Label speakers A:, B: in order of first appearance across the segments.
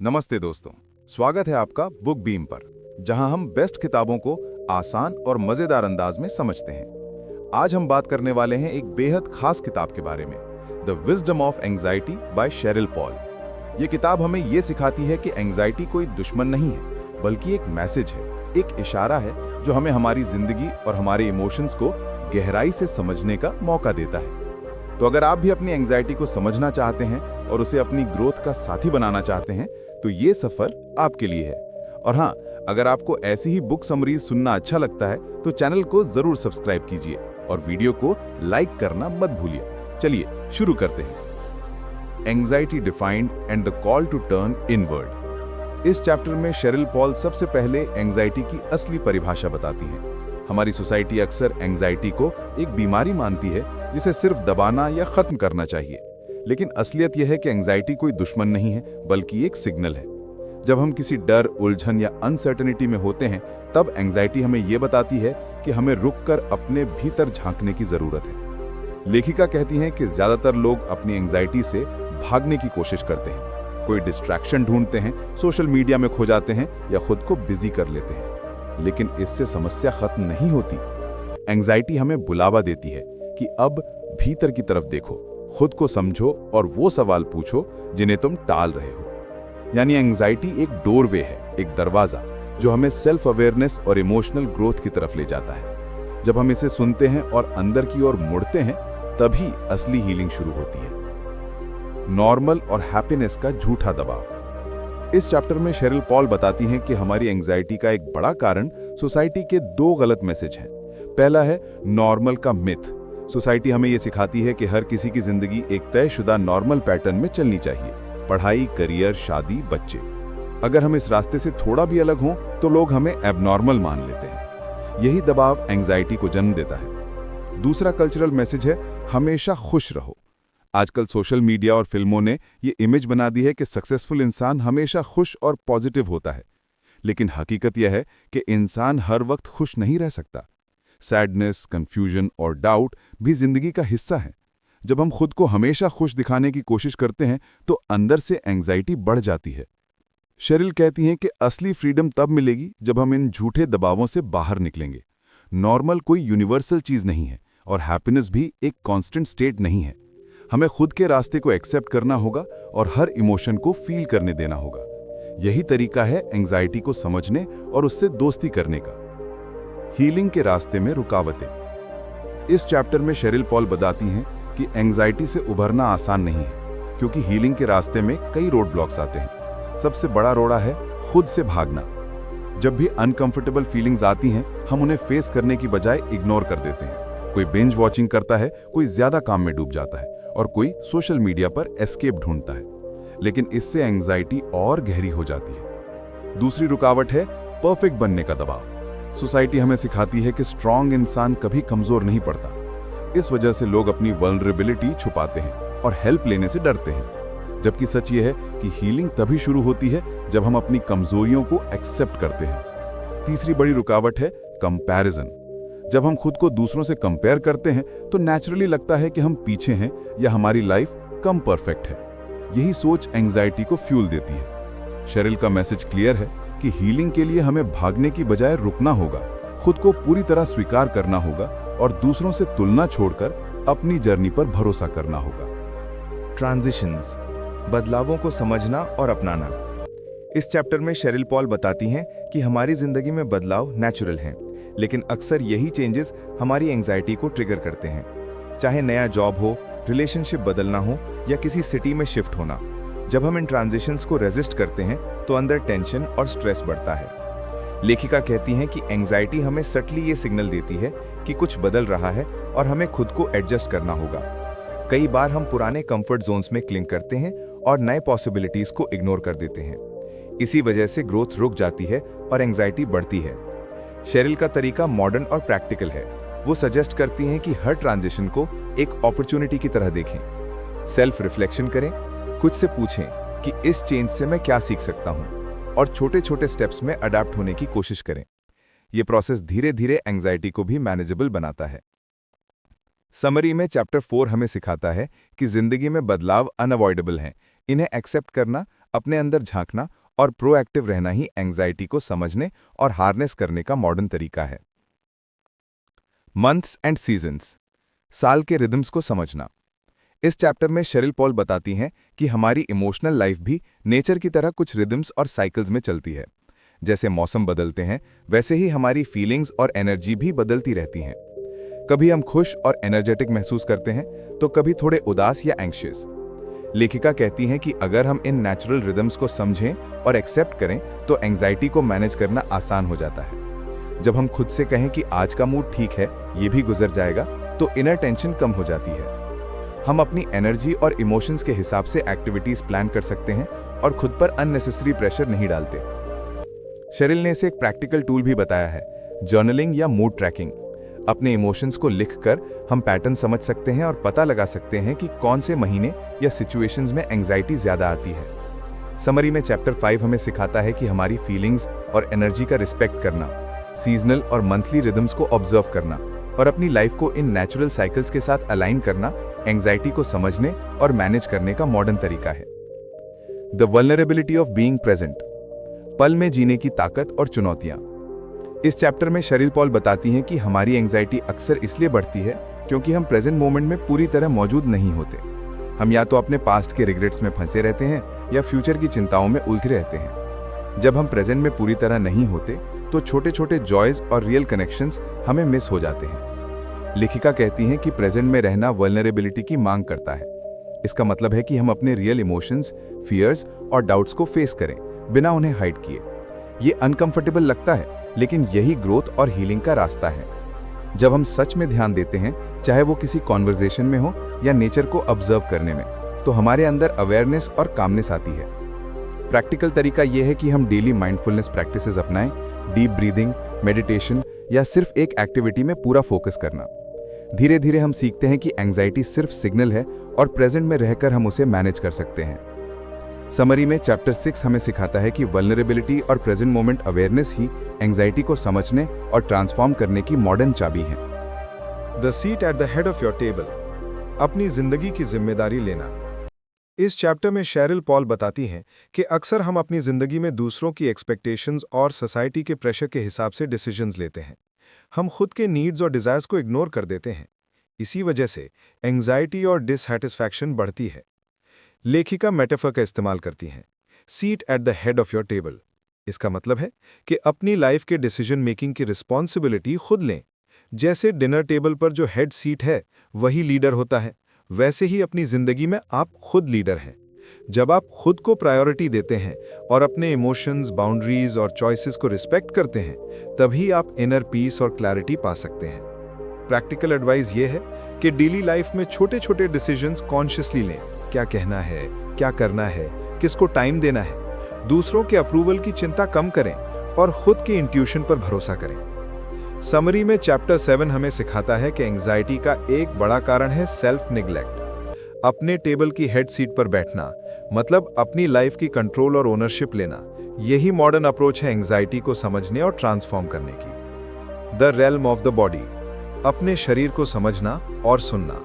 A: नमस्ते दोस्तों, स्वागत है आपका बुक बीम पर, जहां हम बेस्ट किताबों को आसान और मजेदार अंदाज में समझते हैं। आज हम बात करने वाले हैं एक बेहद खास किताब के बारे में, the wisdom of anxiety by Sheryl Paul. ये किताब हमें ये सिखाती है कि एंग्जाइटी कोई दुश्मन नहीं है, बल्कि एक मैसेज है, एक इशारा है जो हमें हमारी जिंदगी और हमारे इमोशंस को गहराई से समझने का मौका देता है। तो अगर आप भी अपनी एंग्जाइटी को समझना चाहते हैं और उसे अपनी ग्रोथ का साथी बनाना चाहते हैं, तो ये सफर आपके लिए है। और हाँ, अगर आपको ऐसी ही बुक समरीज सुनना अच्छा लगता है तो चैनल को जरूर सब्सक्राइब कीजिए और वीडियो को लाइक करना मत भूलिए। चलिए शुरू करते हैं। Anxiety defined and the call to turn inward. इस चैप्टर में शेरिल पॉल सबसे पहले एंग्जाइटी की असली परिभाषा बताती हैं। हमारी सोसाइटी अक्सर एंग्जाइटी को एक बीमारी मानती है जिसे सिर्फ दबाना या खत्म करना चाहिए, लेकिन असलियत यह है कि एंग्जाइटी कोई दुश्मन नहीं है, बल्कि एक सिग्नल है। जब हम किसी डर, उलझन या अनसर्टेनिटी में होते हैं, तब एंग्जाइटी हमें यह बताती है कि हमें रुककर अपने भीतर झांकने की जरूरत है। लेखिका कहती हैं कि ज्यादातर लोग अपनी एंग्जाइटी से भागने की कोशिश करते हैं। कोई डिस्ट्रैक्शन ढूंढते हैं, सोशल मीडिया में खो जाते हैं या खुद को बिजी कर लेते हैं, लेकिन इससे समस्या खत्म नहीं होती। एंग्जाइटी हमें बुलावा देती है कि अब भीतर की तरफ देखो, खुद को समझो और वो सवाल पूछो जिन्हें तुम टाल रहे हो। यानी एंग्जाइटी एक डोरवे है, एक दरवाजा जो हमें सेल्फ अवेयरनेस और इमोशनल ग्रोथ की तरफ ले जाता है। जब हम इसे सुनते हैं और अंदर की ओर मुड़ते हैं, तभी असली हीलिंग शुरू होती है। नॉर्मल और हैप्पीनेस का झूठा दबाव। इस चैप्टर में शेरिल पॉल बताती हैं कि हमारी एंग्जाइटी का एक बड़ा कारण सोसाइटी के दो गलत मैसेज हैं। पहला है नॉर्मल का मिथ। सोसाइटी हमें यह सिखाती है कि हर किसी की जिंदगी एक तयशुदा नॉर्मल पैटर्न में चलनी चाहिए, पढ़ाई, करियर, शादी, बच्चे। अगर हम इस रास्ते से थोड़ा भी अलग हों तो लोग हमें एबनॉर्मल मान लेते हैं। यही दबाव एंग्जाइटी को जन्म देता है। दूसरा कल्चरल मैसेज है हमेशा खुश रहो। आजकल सोशल मीडिया और फिल्मों ने ये इमेज बना दी है कि सक्सेसफुल इंसान हमेशा खुश और पॉजिटिव होता है, लेकिन हकीकत यह है कि इंसान हर वक्त खुश नहीं रह सकता। सैडनेस, कंफ्यूजन और डाउट भी जिंदगी का हिस्सा है। जब हम खुद को हमेशा खुश दिखाने की कोशिश करते हैं तो अंदर से एंग्जाइटी बढ़ जाती है। शेरिल कहती हैं कि असली फ्रीडम तब मिलेगी जब हम इन झूठे दबावों से बाहर निकलेंगे। नॉर्मल कोई यूनिवर्सल चीज नहीं है और हैप्पीनेस भी एक कांस्टेंट स्टेट नहीं है। हमें खुद के रास्ते को एक्सेप्ट करना होगा और हर इमोशन को फील करने देना होगा। यही तरीका है एंग्जाइटी को समझने और उससे दोस्ती करने का। हीलिंग के रास्ते में रुकावटें। इस चैप्टर में शेरिल पॉल बताती हैं कि एंग्जाइटी से उभरना आसान नहीं है, क्योंकि हीलिंग के रास्ते में कई रोड ब्लॉक्स आते हैं। सबसे बड़ा रोड़ा है खुद से भागना। जब भी अनकंफर्टेबल फीलिंग्स आती हैं, हम उन्हें फेस करने की बजाय इग्नोर कर देते हैं। कोई बिंज वॉचिंग करता है, कोई ज्यादा काम में डूब जाता है और कोई सोशल मीडिया पर एस्केप ढूंढता है। लेकिन इससे एंग्जाइटी और गहरी हो जाती है। दूसरी रुकावट है परफेक्ट बनने का दबाव। सोसाइटी हमें सिखाती है कि स्ट्रांग इंसान कभी कमजोर नहीं पड़ता। इस वजह से लोग अपनी वल्नरेबिलिटी छुपाते हैं और हेल्प लेने से डरते हैं। जबकि सच ये है कि हीलिंग तभी शुरू होती है जब हम अपनी कमजोरियों को एक्सेप्ट करते हैं। तीसरी बड़ी रुकावट है कंपैरिजन। जब हम खुद को दूसरों से कंपेयर करते हैं तो नेचुरली लगता है कि हम पीछे हैं या हमारी लाइफ कम परफेक्ट है। यही सोच एंग्जाइटी को फ्यूल देती है। शेरिल का मैसेज क्लियर है कि हीलिंग के लिए हमें भागने की बजाय रुकना होगा, खुद को पूरी तरह स्वीकार करना होगा और दूसरों से तुलना छोड़कर अपनी जर्नी पर भरोसा करना होगा।
B: ट्रांजिशंस, बदलावों को समझना और अपनाना। इस चैप्टर में शेरिल पॉल बताती हैं कि हमारी जिंदगी में बदलाव नेचुरल हैं, लेकिन अक्सर यही चेंजेस हमारी एंग्जाइटी को ट्रिगर करते हैं। चाहे नया जॉब हो, रिलेशनशिप बदलना हो या किसी सिटी में शिफ्ट होना, जब हम इन ट्रांजिशंस को रेजिस्ट करते हैं तो अंदर टेंशन और स्ट्रेस बढ़ता है। लेखिका कहती हैं कि एंग्जाइटी हमें सटली ये सिग्नल देती है कि कुछ बदल रहा है और हमें खुद को एडजस्ट करना होगा। कई बार हम पुराने कंफर्ट जोन्स में क्लिंग करते हैं और नए पॉसिबिलिटीज को इग्नोर कर देते हैं। इसी वजह से ग्रोथ रुक जाती है और एंग्जाइटी बढ़ती है। शेरिल का तरीका मॉडर्न और प्रैक्टिकल है। वो सजेस्ट करती हैं कि हर ट्रांजिशन को एक अपॉर्चुनिटी की तरह देखें। सेल्फ रिफ्लेक्शन करें, खुद से पूछें कि इस चेंज से मैं क्या सीख सकता हूं और छोटे छोटे स्टेप्स में अडैप्ट होने की कोशिश करें। यह प्रोसेस धीरे धीरे एंग्जाइटी को भी मैनेजेबल बनाता है। समरी में चैप्टर 4 हमें सिखाता है कि जिंदगी में बदलाव अनअवॉइडेबल हैं। इन्हें एक्सेप्ट करना अपने अंदर झांकना और प्रोएक्टिव रहना ही एंजाइटी को समझने और हार्नेस करने का मॉडर्न तरीका है। मंथ्स एंड सीजन्स, साल के रिदम्स को समझना। इस चैप्टर में शेरिल पॉल बताती हैं कि हमारी इमोशनल लाइफ भी नेचर की तरह कुछ रिदम्स और साइकिल्स में चलती है। जैसे मौसम बदलते हैं, वैसे ही हमारी फीलिंग्स और एनर्जी भी बदलती रहती हैं। कभी हम खुश और एनर्जेटिक महसूस करते हैं, तो कभी थोड़े उदास या एंग्शियस। लेखिका कहती हैं कि अगर हम इन नेचुरल रिदम्स को समझें और एक्सेप्ट करें, तो एंजाइटी को मैनेज करना आसान हो जाता है। जब हम खुद से कहें कि आज का मूड ठीक है, ये भी गुजर जाएगा, तो इनर टेंशन कम हो जाती है। हम अपनी एनर्जी और इमोशंस के हिसाब से एक्टिविटीज प्लान कर सकते हैं और खुद पर अननेसेसरी प्रेशर नहीं डालते। शेरिल ने इसे एक प्रैक्टिकल टूल भी बताया है, जर्नलिंग या मूड ट्रैकिंग। अपने इमोशंस को लिखकर हम पैटर्न समझ सकते हैं और पता लगा सकते हैं कि कौन से महीने या सिचुएशंस में एंजाइटी ज्यादा आती है। समरी में चैप्टर 5 हमें सिखाता है कि हमारी फीलिंग्स और एनर्जी का रिस्पेक्ट करना, सीजनल और मंथली रिदम्स को ऑब्जर्व करना और अपनी लाइफ को इन नेचुरल साइकिल्स के साथ अलाइन करना एंजाइटी को समझने और मैनेज करने का मॉडर्न तरीका है। The vulnerability of being present, पल में जीने की ताकत और चुनौतियां। इस चैप्टर में शेरिल पॉल बताती हैं कि हमारी एंजाइटी अक्सर इसलिए बढ़ती है क्योंकि हम प्रेजेंट मोमेंट में पूरी तरह मौजूद नहीं होते। हम या तो अपने पास्ट के रिग्रेट्स में फंसे रहते हैं या फ्यूचर की चिंताओं में उलझे रहते हैं। जब हम प्रेजेंट में पूरी तरह नहीं होते, तो छोटे छोटे जॉयज और रियल कनेक्शंस हमें मिस हो जाते हैं। लेखिका कहती हैं कि प्रेजेंट में रहना वल्नरेबिलिटी की मांग करता है। इसका मतलब है कि हम अपने रियल इमोशंस, फियर्स और डाउट्स को फेस करें, बिना उन्हें हाइड किए। ये अनकंफर्टेबल लगता है, लेकिन यही ग्रोथ और हीलिंग का रास्ता है। जब हम सच में ध्यान देते हैं, चाहे वो किसी कॉन्वर्सेशन में हो या नेचर को ऑब्जर्व करने में, तो हमारे अंदर अवेयरनेस और कामनेस आती है। प्रैक्टिकल तरीका यह है कि हम डेली माइंडफुलनेस प्रैक्टिसेस अपनाएं, डीप ब्रीदिंग, मेडिटेशन या सिर्फ एक एक्टिविटी में पूरा फोकस करना। धीरे धीरे हम सीखते हैं कि एंजाइटी सिर्फ सिग्नल है और प्रेजेंट में रहकर हम उसे मैनेज कर सकते हैं। समरी में चैप्टर 6 हमें सिखाता है कि वल्नरेबिलिटी और प्रेजेंट मोमेंट अवेयरनेस ही एंजाइटी को समझने और ट्रांसफॉर्म करने की मॉडर्न चाबी है।
A: The seat at the head of your table, अपनी जिंदगी की जिम्मेदारी लेना। इस चैप्टर में शेरिल पॉल बताती हैं कि अक्सर हम अपनी जिंदगी में दूसरों की एक्सपेक्टेशंस और सोसाइटी के प्रेशर के हिसाब से डिसीजंस लेते हैं। हम खुद के नीड्स और डिजायर्स को इग्नोर कर देते हैं। इसी वजह से एंजाइटी और डिससैटिस्फैक्शन बढ़ती है। लेखिका मेटाफर का इस्तेमाल करती हैं, seat at the head of your table. इसका मतलब है कि अपनी लाइफ के डिसीजन मेकिंग की रिस्पॉन्सिबिलिटी खुद लें। जैसे डिनर टेबल पर जो हेड सीट है वही लीडर होता है, वैसे ही अपनी जिंदगी में आप खुद लीडर हैं। जब आप खुद को प्रायोरिटी देते हैं और अपने इमोशंस, बाउंड्रीज और चॉइसेस को रिस्पेक्ट करते हैं, तभी आप इनर पीस और क्लैरिटी पा सकते हैं। प्रैक्टिकल एडवाइस ये है कि डेली लाइफ में छोटे छोटे डिसीजंस कॉन्शियसली लें। क्या कहना है, क्या करना है, किसको टाइम देना है। दूसरों के अप्रूवल की चिंता कम करें और खुद के इंट्यूशन पर भरोसा करें। समरी में चैप्टर 7 हमें सिखाता है कि एंजाइटी का एक बड़ा कारण है सेल्फ निग्लेक्ट। अपने टेबल की हेड सीट पर बैठना मतलब अपनी लाइफ की कंट्रोल और ओनरशिप लेना। यही मॉडर्न अप्रोच है एंजाइटी को समझने और ट्रांसफॉर्म करने की। The realm of the body, अपने शरीर को समझना और सुनना।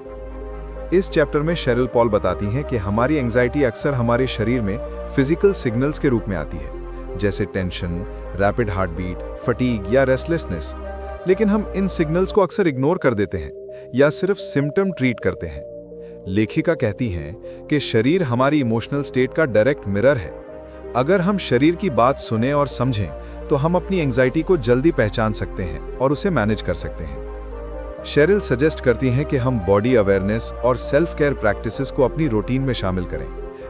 A: इस चैप्टर में शेरिल पॉल बताती हैं कि हमारी एंजाइटी अक्सर हमारे शरीर में फिजिकल सिग्नल्स के रूप में आती है, जैसे tension, rapid heart beat, fatigue या रेस्टलेसनेस। लेकिन हम इन सिग्नल्स को अक्सर इग्नोर कर देते हैं या सिर्फ सिम्टम ट्रीट करते हैं। लेखिका कहती हैं कि शरीर हमारी इमोशनल स्टेट का डायरेक्ट मिरर है। अगर हम शरीर की बात सुने और समझें, तो हम अपनी एंजाइटी को जल्दी पहचान सकते हैं और उसे मैनेज कर सकते हैं। शेरिल सजेस्ट करती हैं कि हम बॉडी अवेयरनेस और सेल्फ केयर प्रैक्टिसेस को अपनी रूटीन में शामिल करें,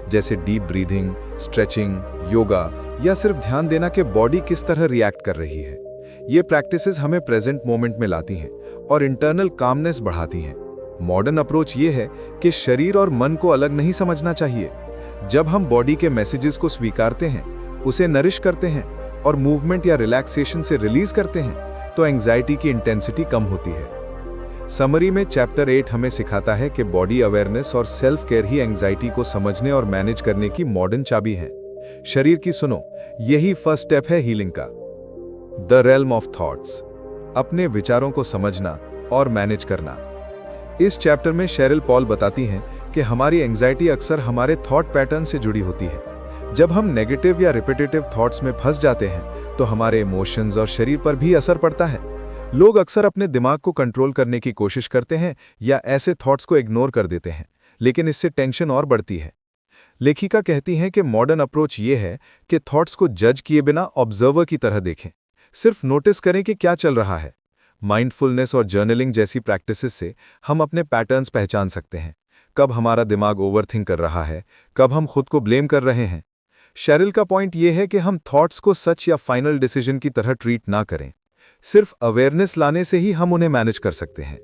A: जैसे डीप ब्रीदिंग, स्ट्रेचिंग, योगा या सिर्फ ध्यान देना कि बॉडी किस तरह रिएक्ट कर रही है। ये प्रैक्टिसेस हमें प्रेजेंट मोमेंट में लाती हैं और इंटरनल कामनेस बढ़ाती हैं। मॉडर्न अप्रोच ये है कि शरीर और मन को अलग नहीं समझना चाहिए। जब हम बॉडी के मैसेजेस को स्वीकारते हैं, उसे नरिश करते हैं और मूवमेंट या रिलैक्सेशन से रिलीज करते हैं, तो एंजाइटी की इंटेंसिटी कम होती है। समरी में चैप्टर 8 हमें सिखाता है कि बॉडी अवेयरनेस और सेल्फ केयर ही एंजाइटी को समझने और मैनेज करने की मॉडर्न चाबी है। शरीर की सुनो, यही फर्स्ट स्टेप है हीलिंग का। द रेल्म ऑफ थॉट्स, अपने विचारों को समझना और मैनेज करना। इस चैप्टर में शेरिल पॉल बताती हैं कि हमारी एंजाइटी अक्सर हमारे थॉट पैटर्न से जुड़ी होती है। जब हम नेगेटिव या रिपीटेटिव थॉट्स में फंस जाते हैं तो हमारे इमोशंस और शरीर पर भी असर पड़ता है। लोग अक्सर अपने दिमाग को कंट्रोल करने की कोशिश करते हैं या ऐसे थॉट्स को इग्नोर कर देते हैं, लेकिन इससे टेंशन और बढ़ती है। लेखिका कहती हैं कि मॉडर्न अप्रोच ये है कि थॉट्स को जज किए बिना ऑब्जर्वर की तरह देखें, सिर्फ नोटिस करें कि क्या चल रहा है। माइंडफुलनेस और जर्नलिंग जैसी प्रैक्टिसेस से हम अपने पैटर्न्स पहचान सकते हैं, कब हमारा दिमाग ओवरथिंक कर रहा है, कब हम खुद को ब्लेम कर रहे हैं। शेरिल का पॉइंट ये है कि हम थॉट्स को सच या फाइनल डिसीजन की तरह ट्रीट ना करें, सिर्फ अवेयरनेस लाने से ही हम उन्हें मैनेज कर सकते हैं।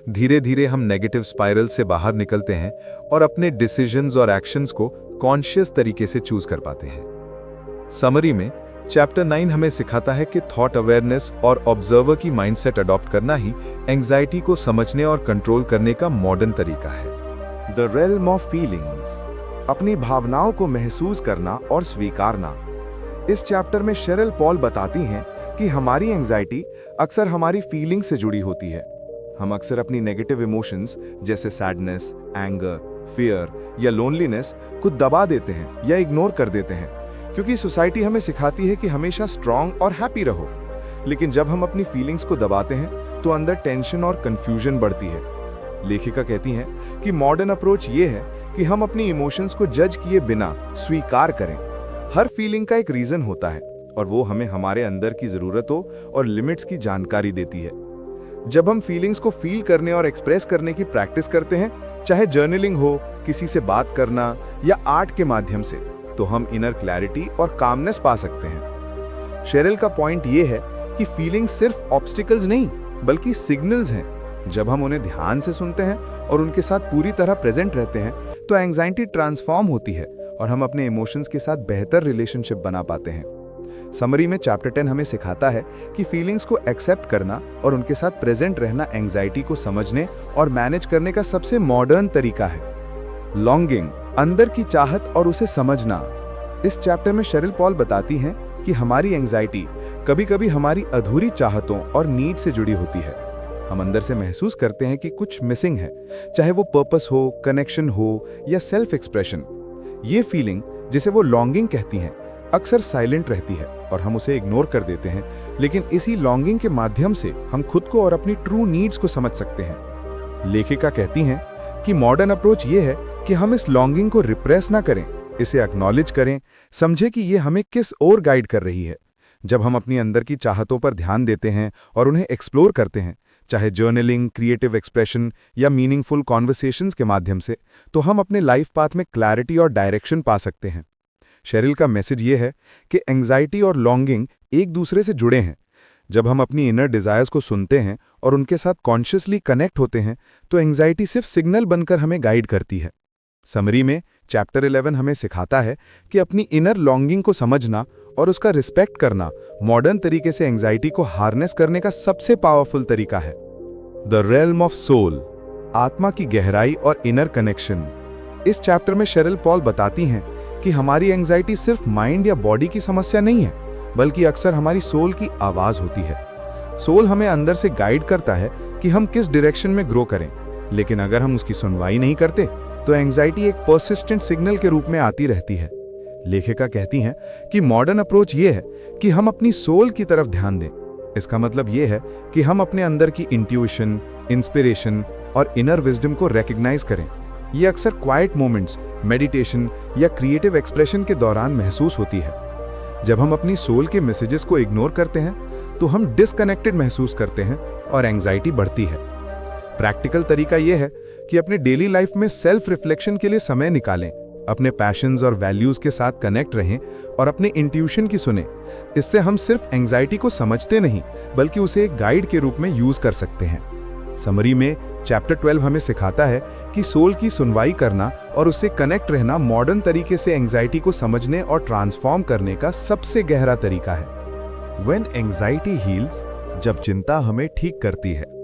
A: धीरे धीरे हम नेगेटिव स्पाइरल से बाहर निकलते हैं और अपने डिसीजंस और एक्शंस को कॉन्शियस तरीके से चूज कर पाते हैं। समरी में चैप्टर 9 हमें सिखाता है कि थॉट अवेयरनेस और ऑब्जर्वर की माइंडसेट अडॉप्ट करना ही एंजाइटी को समझने और कंट्रोल करने का मॉडर्न तरीका है।
B: द रेल्म ऑफ फीलिंग्स, अपनी भावनाओं को महसूस करना और स्वीकारना। इस चैप्टर में शेरिल पॉल बताती हैं कि हमारी एंजाइटी अक्सर हमारी फीलिंग से जुड़ी होती है। हम अक्सर अपनी नेगेटिव इमोशंस जैसे सैडनेस, एंगर, फियर या लोनलीनेस को दबा देते हैं या इग्नोर कर देते हैं, क्योंकि सोसाइटी हमें सिखाती है कि हमेशा स्ट्रांग और हैप्पी रहो। लेकिन जब हम अपनी फीलिंग्स को दबाते हैं तो अंदर टेंशन और कंफ्यूजन बढ़ती है। लेखिका कहती हैं कि मॉडर्न अप्रोच ये है कि हम अपनी इमोशंस को जज किए बिना स्वीकार करें। हर फीलिंग का एक रीजन होता है और वो हमें हमारे अंदर की जरूरतों और लिमिट्स की जानकारी देती है। जब हम फीलिंग्स को फील करने और एक्सप्रेस करने की प्रैक्टिस करते हैं, चाहे जर्नलिंग हो, किसी से बात करना या आर्ट के माध्यम से, तो हम इनर क्लैरिटी और कामनेस पा सकते हैं। शेरिल का पॉइंट ये है कि फीलिंग्स सिर्फ ऑब्स्टिकल्स नहीं बल्कि सिग्नल्स हैं। जब हम उन्हें ध्यान से सुनते हैं और उनके साथ पूरी तरह प्रेजेंट रहते हैं तो एंजाइटी ट्रांसफॉर्म होती है और हम अपने इमोशंस के साथ बेहतर रिलेशनशिप बना पाते हैं। समरी में चैप्टर 10 हमें सिखाता है कि फीलिंग्स को एक्सेप्ट करना और उनके साथ प्रेजेंट रहना एंजाइटी को समझने और मैनेज करने का सबसे मॉडर्न तरीका है। लॉन्गिंग, अंदर की चाहत और उसे समझना। इस चैप्टर में शेरिल पॉल बताती हैं कि हमारी एंजाइटी कभी-कभी हमारी अधूरी चाहतों और नीड से जुड़ी होती है। हम अंदर से महसूस करते हैं कि कुछ मिसिंग है, चाहे वो पर्पस हो, कनेक्शन हो या सेल्फ एक्सप्रेशन। ये फीलिंग, जिसे वो लॉन्गिंग कहती हैं, अक्सर साइलेंट रहती है और हम उसे इग्नोर कर देते हैं, लेकिन इसी लॉन्गिंग के माध्यम से हम खुद को और अपनी ट्रू नीड्स को समझ सकते हैं। लेखिका कहती हैं कि मॉडर्न अप्रोच ये है कि हम इस लॉन्गिंग को रिप्रेस ना करें, इसे एक्नॉलेज करें, समझे कि ये हमें किस ओर गाइड कर रही है। जब हम अपनी अंदर की चाहतों पर ध्यान देते हैं और उन्हें एक्सप्लोर करते हैं, चाहे जर्नलिंग, क्रिएटिव एक्सप्रेशन या मीनिंगफुल कॉन्वर्सेशंस के माध्यम से, तो हम अपने लाइफ पाथ में क्लैरिटी और डायरेक्शन पा सकते हैं। शेरिल का मैसेज ये है कि एंजाइटी और लॉन्गिंग एक दूसरे से जुड़े हैं। जब हम अपनी इनर डिजायर्स को सुनते हैं और उनके साथ कॉन्शियसली कनेक्ट होते हैं तो एंजाइटी सिर्फ सिग्नल बनकर हमें गाइड करती है। समरी में चैप्टर 11 हमें सिखाता है कि अपनी इनर लॉन्गिंग को समझना और उसका रिस्पेक्ट करना मॉडर्न तरीके से एंजाइटी को हार्नेस करने का सबसे पावरफुल तरीका है। द रेल्म ऑफ सोल, आत्मा की गहराई और इनर कनेक्शन। इस चैप्टर में शेरिल पॉल बताती हैं कि हमारी एंजाइटी सिर्फ माइंड या बॉडी की समस्या नहीं है, बल्कि अक्सर हमारी सोल की आवाज होती है। सोल हमें अंदर से गाइड करता है कि हम किस डायरेक्शन में ग्रो करें, लेकिन अगर हम उसकी सुनवाई नहीं करते तो एंजाइटी एक पर्सिस्टेंट सिग्नल के रूप में आती रहती है। लेखिका कहती हैं कि मॉडर्न अप्रोच ये है कि हम अपनी सोल की तरफ ध्यान दें। इसका मतलब ये है कि हम अपने अंदर की इंट्यूशन, इंस्पिरेशन और इनर विजडम को रिकॉग्नाइज करें। ये अक्सर क्वाइट मोमेंट्स, मेडिटेशन या क्रिएटिव एक्सप्रेशन के दौरान महसूस होती है। जब हम अपनी सोल के मैसेजेस को इग्नोर करते हैं तो हम डिस्कनेक्टेड महसूस करते हैं और एंजाइटी बढ़ती है। प्रैक्टिकल तरीका यह है कि अपने डेली लाइफ में सेल्फ रिफ्लेक्शन के लिए समय निकालें, अपने पैशंस और वैल्यूज के साथ कनेक्ट रहें और अपने इंट्यूशन की सुने। इससे हम सिर्फ एंजाइटी को समझते नहीं बल्कि उसे एक गाइड के रूप में यूज कर सकते हैं। समरी में चैप्टर 12 हमें सिखाता है कि सोल की सुनवाई करना और उससे कनेक्ट रहना मॉडर्न तरीके से एंजाइटी को समझने और ट्रांसफॉर्म करने का सबसे गहरा तरीका है। When anxiety heals, जब चिंता हमें ठीक करती है।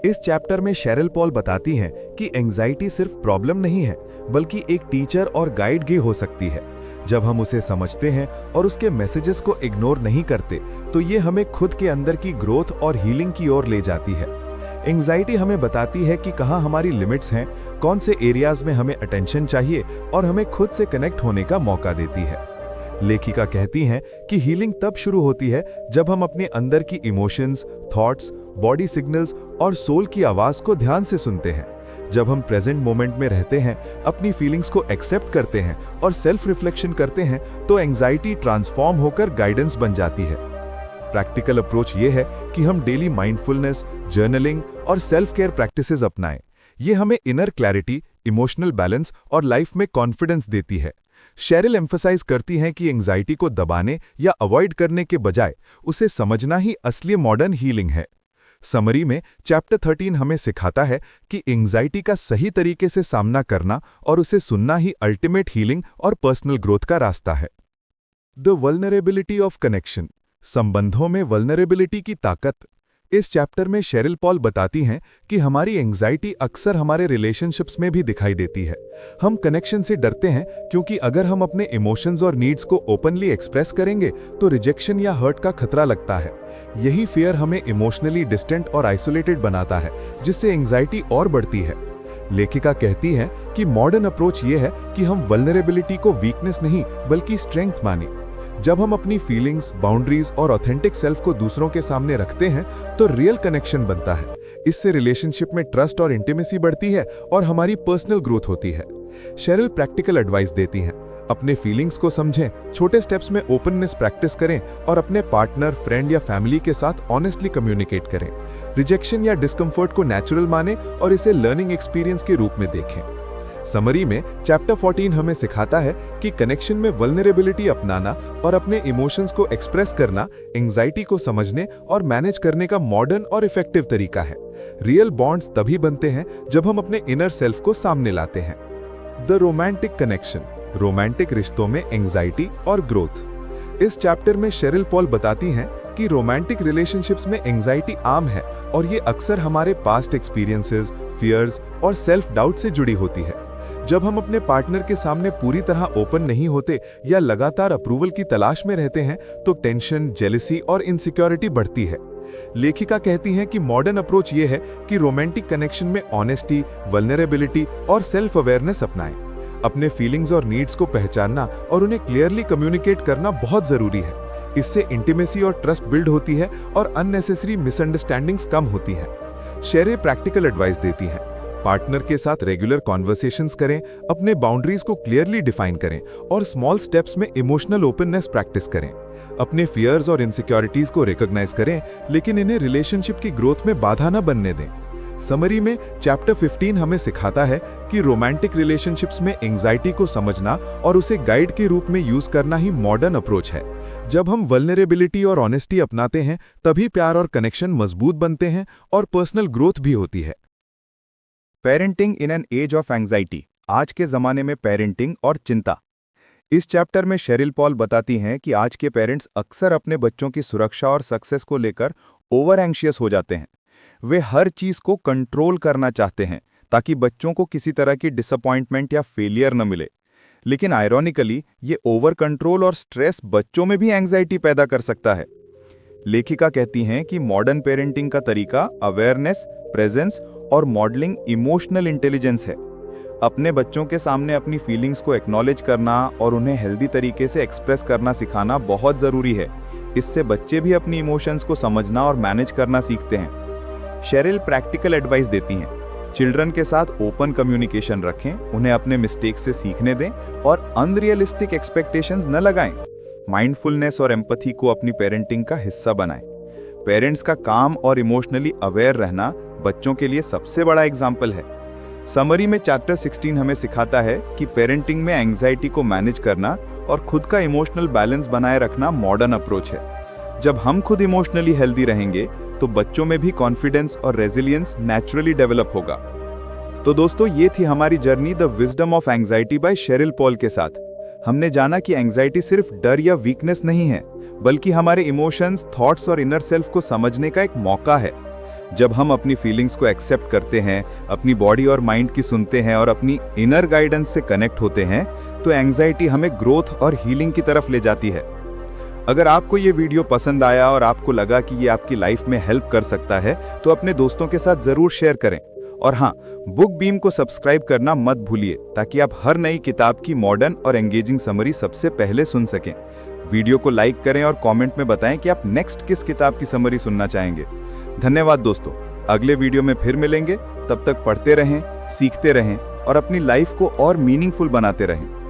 B: इस चैप्टर में शेरिल पॉल बताती हैं कि एंजाइटी सिर्फ प्रॉब्लम नहीं है बल्कि एक टीचर और गाइड भी हो सकती है। जब हम उसे समझते हैं और उसके मैसेजेस को इग्नोर नहीं करते तो ये हमें खुद के अंदर की ग्रोथ और हीलिंग की ओर ले जाती है। एंजाइटी हमें बताती है कि कहाँ हमारी लिमिट्स हैं, कौन से एरियाज में हमें अटेंशन चाहिए और हमें खुद से कनेक्ट होने का मौका देती है। लेखिका कहती हैं कि हीलिंग तब शुरू होती है जब हम अपने अंदर की इमोशंस, थॉट्स, बॉडी सिग्नल्स और सोल की आवाज को ध्यान से सुनते हैं। जब हम प्रेजेंट मोमेंट में रहते हैं, अपनी फीलिंग्स को एक्सेप्ट करते हैं और सेल्फ रिफ्लेक्शन करते हैं, तो एंजाइटी ट्रांसफॉर्म होकर गाइडेंस बन जाती है। प्रैक्टिकल अप्रोच ये है कि हम डेली माइंडफुलनेस, जर्नलिंग और सेल्फ केयर प्रैक्टिसेस अपनाएं। ये हमें इनर क्लैरिटी, इमोशनल बैलेंस और लाइफ में कॉन्फिडेंस देती है। शेरिल एम्फसाइज करती हैं कि एंजाइटी को दबाने या अवॉइड करने के बजाय उसे समझना ही असली मॉडर्न हीलिंग है। समरी में चैप्टर 13 हमें सिखाता है कि एंजाइटी का सही तरीके से सामना करना और उसे सुनना ही अल्टीमेट हीलिंग और पर्सनल ग्रोथ का रास्ता है। द वल्नरेबिलिटी ऑफ कनेक्शन, संबंधों में वल्नरेबिलिटी की ताकत। इस चैप्टर में शेरिल पॉल बताती हैं कि हमारी एंजाइटी अक्सर हमारे रिलेशनशिप्स में भी दिखाई देती है। हम कनेक्शन से डरते हैं क्योंकि अगर हम अपने इमोशंस और नीड्स को ओपनली एक्सप्रेस करेंगे तो रिजेक्शन या हर्ट का खतरा लगता है। यही फियर हमें इमोशनली डिस्टेंट और आइसोलेटेड बनाता है, जिससे एंजाइटी और बढ़ती है। लेखिका कहती है कि मॉडर्न अप्रोच ये है कि हम वल्नरेबिलिटी को वीकनेस नहीं बल्कि स्ट्रेंथ मानें। जब हम अपनी फीलिंग्स, बाउंड्रीज और ऑथेंटिक सेल्फ को दूसरों के सामने रखते हैं तो रियल कनेक्शन बनता है। इससे रिलेशनशिप में ट्रस्ट और इंटीमेसी बढ़ती है और हमारी पर्सनल ग्रोथ होती है। शेरिल प्रैक्टिकल एडवाइस देती हैं, अपने फीलिंग्स को समझें, छोटे स्टेप्स में ओपननेस प्रैक्टिस करें और अपने पार्टनर, फ्रेंड या फैमिली के साथ ऑनेस्टली कम्युनिकेट करें। रिजेक्शन या डिस्कम्फर्ट को नेचुरल मानें और इसे लर्निंग एक्सपीरियंस के रूप में देखें। समरी में चैप्टर 14 हमें सिखाता है कि कनेक्शन में वल्नरेबिलिटी अपनाना और अपने इमोशंस को एक्सप्रेस करना एंजाइटी को समझने और मैनेज करने का मॉडर्न और इफेक्टिव तरीका है। रियल बॉन्ड्स तभी बनते हैं जब हम अपने इनर सेल्फ को सामने लाते हैं। द रोमांटिक कनेक्शन, रोमांटिक रिश्तों में एंजाइटी और ग्रोथ। इस चैप्टर में शेरिल पॉल बताती हैं कि रोमांटिक रिलेशनशिप्स में एंजाइटी आम है और ये अक्सर हमारे पास्ट एक्सपीरियंसेस, फियर्स और सेल्फ डाउट से जुड़ी होती है। जब हम अपने पार्टनर के सामने पूरी तरह ओपन नहीं होते या लगातार अप्रूवल की तलाश में रहते हैं तो टेंशन, जेलसी और इनसिक्योरिटी बढ़ती है। लेखिका कहती हैं कि मॉडर्न अप्रोच ये है कि रोमांटिक कनेक्शन में ऑनेस्टी, वल्नरेबिलिटी और सेल्फ अवेयरनेस अपनाएं। अपने फीलिंग्स और नीड्स को पहचानना और उन्हें क्लियरली कम्युनिकेट करना बहुत जरूरी है। इससे इंटीमेसी और ट्रस्ट बिल्ड होती है और अननेसेसरी मिसअंडरस्टैंडिंग्स कम होती हैं। शेरिल प्रैक्टिकल एडवाइस देती हैं, पार्टनर के साथ रेगुलर कॉन्वर्सेशंस करें, अपने बाउंड्रीज को क्लियरली डिफाइन करें और स्मॉल स्टेप्स में इमोशनल ओपननेस प्रैक्टिस करें। अपने फियर्स और इनसिक्योरिटीज को रिकॉग्नाइज करें, लेकिन इन्हें रिलेशनशिप की ग्रोथ में बाधा न बनने दें। समरी में चैप्टर 15 हमें सिखाता है कि रोमांटिक रिलेशनशिप्स में एंजाइटी को समझना और उसे गाइड के रूप में यूज करना ही मॉडर्न अप्रोच है। जब हम वल्नरेबिलिटी और ऑनेस्टी अपनाते हैं, तभी प्यार और कनेक्शन मजबूत बनते हैं और पर्सनल ग्रोथ भी होती है।
C: Parenting in an age of anxiety, आज के ज़माने में पेरेंटिंग और चिंता। इस चैप्टर में शेरिल पॉल बताती हैं कि आज के पेरेंट्स अक्सर अपने बच्चों की सुरक्षा और सक्सेस को लेकर ओवर एंशियस हो जाते हैं। वे हर चीज़ को कंट्रोल करना चाहते हैं ताकि बच्चों को किसी तरह की डिसअपॉइंटमेंट या फेलियर न मिले। लेकिन आयरॉनिकली ये ओवर कंट्रोल और स्ट्रेस बच्चों में भी एंजाइटी पैदा कर सकता है। लेखिका कहती हैं कि मॉडर्न पेरेंटिंग का तरीका अवेयरनेस, प्रेजेंस और मॉडलिंग इमोशनल इंटेलिजेंस है। अपने बच्चों के सामने अपनी फीलिंग्स को एक्नॉलेज करना और उन्हें हेल्दी तरीके से एक्सप्रेस करना सिखाना बहुत ज़रूरी है। इससे बच्चे भी अपनी इमोशंस को समझना और मैनेज करना सीखते हैं। शेरिल प्रैक्टिकल एडवाइस देती हैं, चिल्ड्रन के साथ ओपन कम्युनिकेशन रखें, उन्हें अपने मिस्टेक्स से सीखने दें और अनरियलिस्टिक एक्सपेक्टेशंस न लगाएं। माइंडफुलनेस और एम्पैथी को अपनी पेरेंटिंग का हिस्सा बनाएं। पेरेंट्स का काम और इमोशनली अवेयर रहना बच्चों के लिए सबसे बड़ा एग्जाम्पल है। समरी में चैप्टर 16 हमें सिखाता है कि पेरेंटिंग में एंजाइटी को मैनेज करना और खुद का इमोशनल बैलेंस बनाए रखना मॉडर्न अप्रोच है। जब हम खुद इमोशनली हेल्दी रहेंगे तो बच्चों में भी कॉन्फिडेंस और रेजिलियंस नेचुरली डेवलप होगा। तो दोस्तों, ये थी हमारी journey the wisdom of anxiety by Sheryl Paul के साथ। हमने जाना कि एंजाइटी सिर्फ डर या वीकनेस नहीं है, बल्कि हमारे इमोशंस, थॉट्स और इनर सेल्फ को समझने का एक मौका है। जब हम अपनी फीलिंग्स को एक्सेप्ट करते हैं, अपनी बॉडी और माइंड की सुनते हैं और अपनी इनर गाइडेंस से कनेक्ट होते हैं, तो एंजाइटी हमें ग्रोथ और हीलिंग की तरफ ले जाती है। अगर आपको ये वीडियो पसंद आया और आपको लगा कि ये आपकी लाइफ में हेल्प कर सकता है तो अपने दोस्तों के साथ जरूर शेयर करें। और हाँ, बुक बीम को सब्सक्राइब करना मत भूलिए ताकि आप हर नई किताब की मॉडर्न और एंगेजिंग समरी सबसे पहले सुन सकें। वीडियो को लाइक करें और कमेंट में बताएं कि आप नेक्स्ट किस किताब की समरी सुनना चाहेंगे। धन्यवाद दोस्तों, अगले वीडियो में फिर मिलेंगे। तब तक पढ़ते रहें, सीखते रहें और अपनी लाइफ को और मीनिंगफुल बनाते रहें।